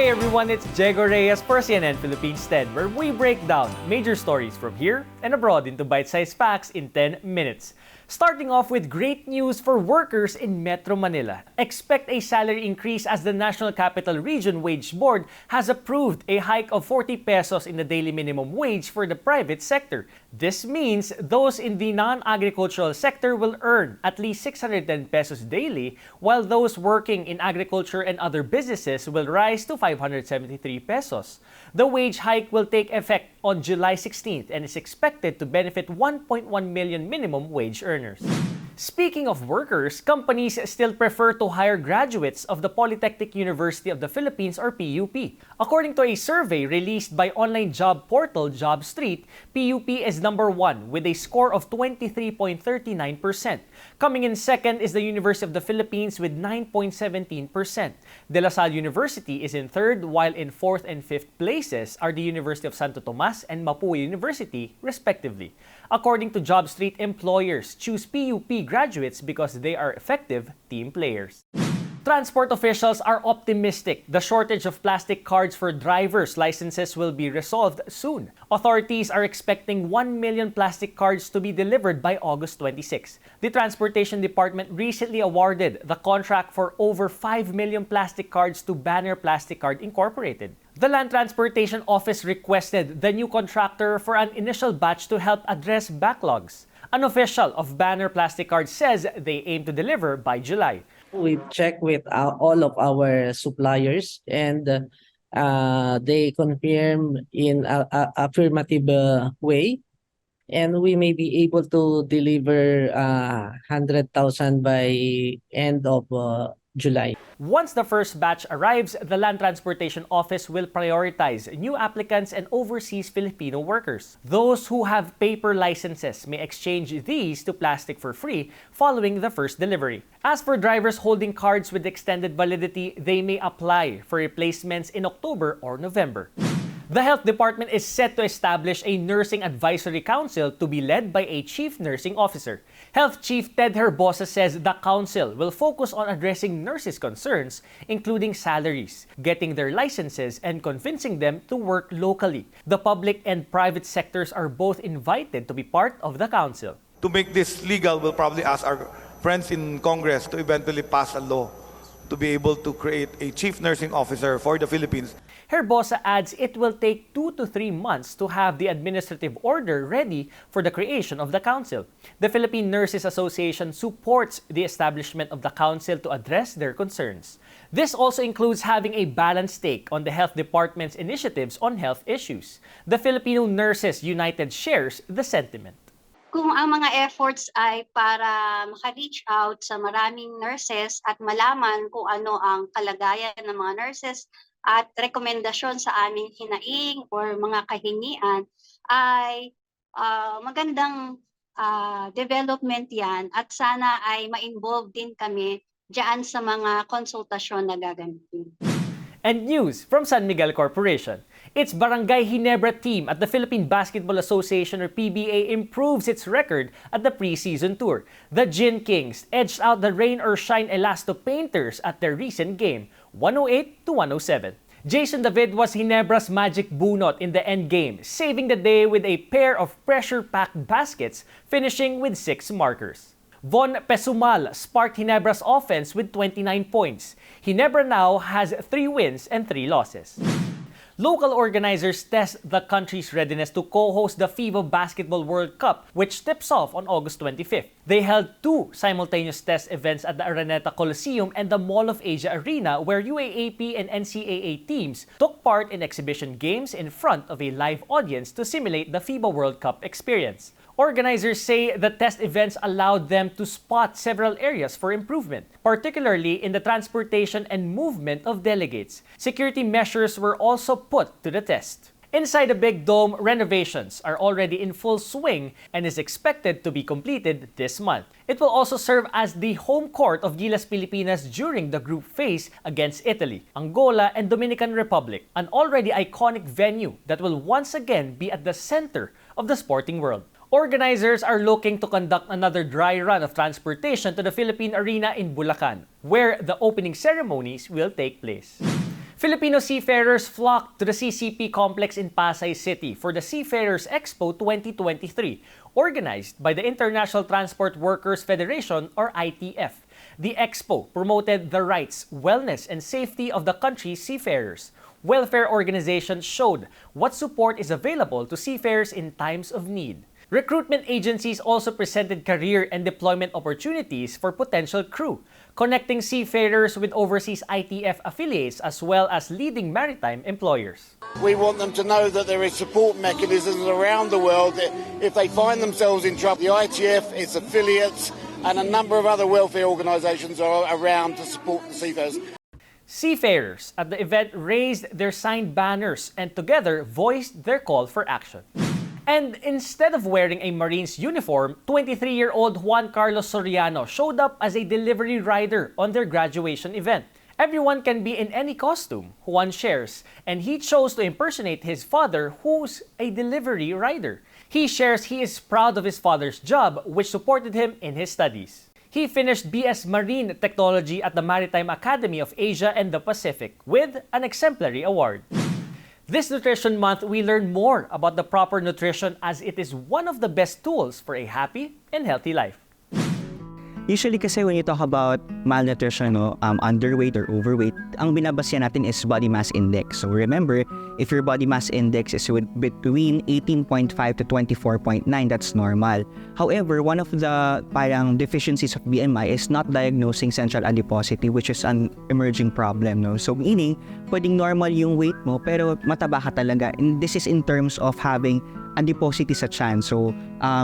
Hey everyone, it's Diego Reyes for CNN Philippines 10, where we break down major stories from here and abroad into bite-sized facts in 10 minutes. Starting off with great news for workers in Metro Manila. Expect a salary increase as the National Capital Region Wage Board has approved a hike of 40 pesos in the daily minimum wage for the private sector. This means those in the non-agricultural sector will earn at least 610 pesos daily, while those working in agriculture and other businesses will rise to 573 pesos. The wage hike will take effect on July 16th and is expected to benefit 1.1 million minimum wage earners. Speaking of workers, companies still prefer to hire graduates of the Polytechnic University of the Philippines or PUP. According to a survey released by online job portal Jobstreet, PUP is number 1 with a score of 23.39%. Coming in second is the University of the Philippines with 9.17%. De La Salle University is in third, while in fourth and fifth places are the University of Santo Tomas and Mapua University, respectively. According to Jobstreet, employers choose PUP graduates because they are effective team players. Transport officials are optimistic the shortage of plastic cards for driver's licenses will be resolved soon. Authorities are expecting 1 million plastic cards to be delivered by August 26. The Transportation Department recently awarded the contract for over 5 million plastic cards to Banner Plastic Card Incorporated. The Land Transportation Office requested the new contractor for an initial batch to help address backlogs. An official of Banner Plastic Card says they aim to deliver by July. We check with all of our suppliers, and they confirm in a affirmative way, and we may be able to deliver 100,000 by end of July. Once the first batch arrives, the Land Transportation Office will prioritize new applicants and overseas Filipino workers. Those who have paper licenses may exchange these to plastic for free following the first delivery. As for drivers holding cards with extended validity, they may apply for replacements in October or November. The Health Department is set to establish a Nursing Advisory Council to be led by a Chief Nursing Officer. Health Chief Ted Herbosa says the council will focus on addressing nurses' concerns, including salaries, getting their licenses, and convincing them to work locally. The public and private sectors are both invited to be part of the council. To make this legal, we'll probably ask our friends in Congress to eventually pass a law to be able to create a Chief Nursing Officer for the Philippines. Herbosa adds it will take 2 to 3 months to have the administrative order ready for the creation of the council. The Philippine Nurses Association supports the establishment of the council to address their concerns. This also includes having a balanced take on the Health Department's initiatives on health issues. The Filipino Nurses United shares the sentiment. Kung ang mga efforts ay para maka-reach out sa maraming nurses at malaman kung ano ang kalagayan ng mga nurses at rekomendasyon sa aming hinaing or mga kahingian, ay magandang development yan, at sana ay ma-involve din kami diyan sa mga konsultasyon na gagamitin. And news from San Miguel Corporation. Its Barangay Ginebra team at the Philippine Basketball Association or PBA improves its record at the preseason tour. The Gin Kings edged out the Rain or Shine Elasto Painters at their recent game, 108-107. Jason David was Ginebra's magic bunot in the end game, saving the day with a pair of pressure-packed baskets, finishing with 6 markers. Von Pesumal sparked Ginebra's offense with 29 points. Ginebra now has 3 wins and 3 losses. Local organizers test the country's readiness to co-host the FIFA Basketball World Cup, which tips off on August 25th. They held 2 simultaneous test events at the Araneta Coliseum and the Mall of Asia Arena, where UAAP and NCAA teams took part in exhibition games in front of a live audience to simulate the FIBA World Cup experience. Organizers say the test events allowed them to spot several areas for improvement, particularly in the transportation and movement of delegates. Security measures were also put to the test. Inside the Big Dome, renovations are already in full swing and is expected to be completed this month. It will also serve as the home court of Gilas Pilipinas during the group phase against Italy, Angola, and Dominican Republic, an already iconic venue that will once again be at the center of the sporting world. Organizers are looking to conduct another dry run of transportation to the Philippine Arena in Bulacan, where the opening ceremonies will take place. Filipino seafarers flocked to the CCP complex in Pasay City for the Seafarers Expo 2023, organized by the International Transport Workers Federation or ITF. The expo promoted the rights, wellness, and safety of the country's seafarers. Welfare organizations showed what support is available to seafarers in times of need. Recruitment agencies also presented career and deployment opportunities for potential crew, connecting seafarers with overseas ITF affiliates as well as leading maritime employers. We want them to know that there is support mechanisms around the world that if they find themselves in trouble, the ITF, its affiliates, and a number of other welfare organizations are around to support the seafarers. Seafarers at the event raised their signed banners and together voiced their call for action. And instead of wearing a Marine's uniform, 23-year-old Juan Carlos Soriano showed up as a delivery rider on their graduation event. Everyone can be in any costume, Juan shares, and he chose to impersonate his father, who's a delivery rider. He shares he is proud of his father's job, which supported him in his studies. He finished BS Marine Technology at the Maritime Academy of Asia and the Pacific with an exemplary award. This Nutrition Month, we learn more about the proper nutrition as it is one of the best tools for a happy and healthy life. Usually kasi when you talk about malnutrition, underweight or overweight, ang binabasya natin is body mass index. So remember, if your body mass index is between 18.5 to 24.9, that's normal. However, one of the parang deficiencies of BMI is not diagnosing central adiposity, which is an emerging problem. No? So meaning, pwedeng normal yung weight mo, pero mataba ka talaga. And this is in terms of having adiposity sa tiyan. So,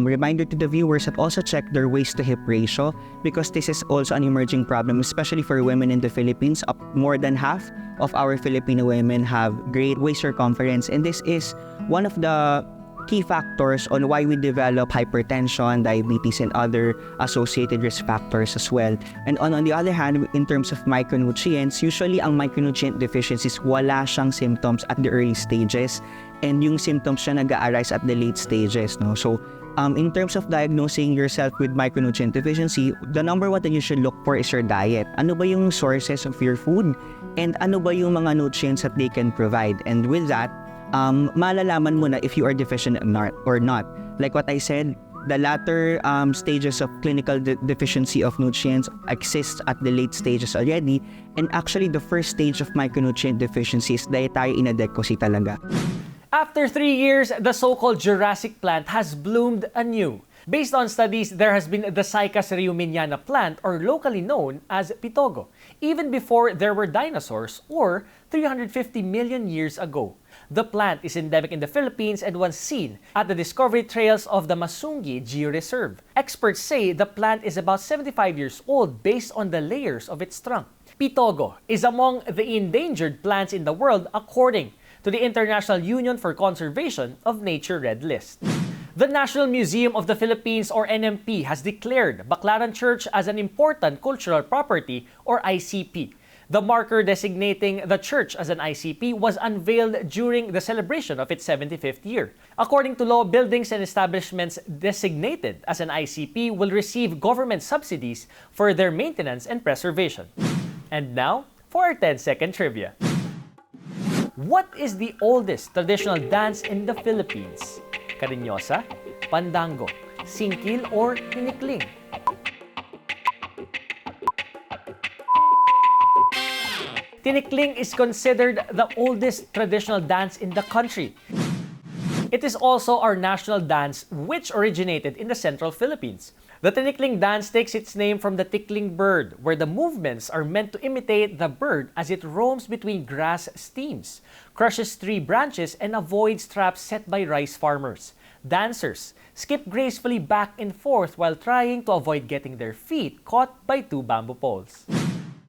reminder to the viewers that also check their waist to hip ratio because this is also an emerging problem, especially for women in the Philippines. More than half of our Filipino women have great waist circumference, and this is one of the key factors on why we develop hypertension, diabetes, and other associated risk factors as well. And on the other hand, in terms of micronutrients, usually ang micronutrient deficiencies, wala siyang symptoms at the early stages, and yung symptoms siya nag-arise at the late stages. No? So, in terms of diagnosing yourself with micronutrient deficiency, the number one that you should look for is your diet. Ano ba yung sources of your food? And ano ba yung mga nutrients that they can provide? And with that, malalaman mo na if you are deficient or not. Like what I said, the latter stages of clinical deficiency of nutrients exist at the late stages already. And actually, the first stage of micronutrient deficiency is dietary inadequacy talaga. After 3 years, the so-called Jurassic Plant has bloomed anew. Based on studies, there has been the Cycas reuminiana plant, or locally known as pitogo, even before there were dinosaurs, or 350 million years ago. The plant is endemic in the Philippines and was seen at the discovery trails of the Masungi Georeserve. Experts say the plant is about 75 years old based on the layers of its trunk. Pitogo is among the endangered plants in the world according to the International Union for Conservation of Nature Red List. The National Museum of the Philippines, or NMP, has declared Baclaran Church as an important cultural property, or ICP. The marker designating the church as an ICP was unveiled during the celebration of its 75th year. According to law, buildings and establishments designated as an ICP will receive government subsidies for their maintenance and preservation. And now, for our 10-second trivia. What is the oldest traditional dance in the Philippines? Cariñosa, pandango, singkil, or tinikling? Tinikling is considered the oldest traditional dance in the country. It is also our national dance, which originated in the central Philippines. The tinikling dance takes its name from the tickling bird, where the movements are meant to imitate the bird as it roams between grass stems, crushes tree branches, and avoids traps set by rice farmers. Dancers skip gracefully back and forth while trying to avoid getting their feet caught by 2 bamboo poles.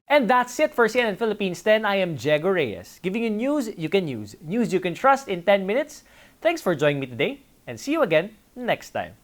And that's it for CNN Philippines 10. I am Diego Reyes, giving you news you can use, news you can trust in 10 minutes. Thanks for joining me today, and see you again next time.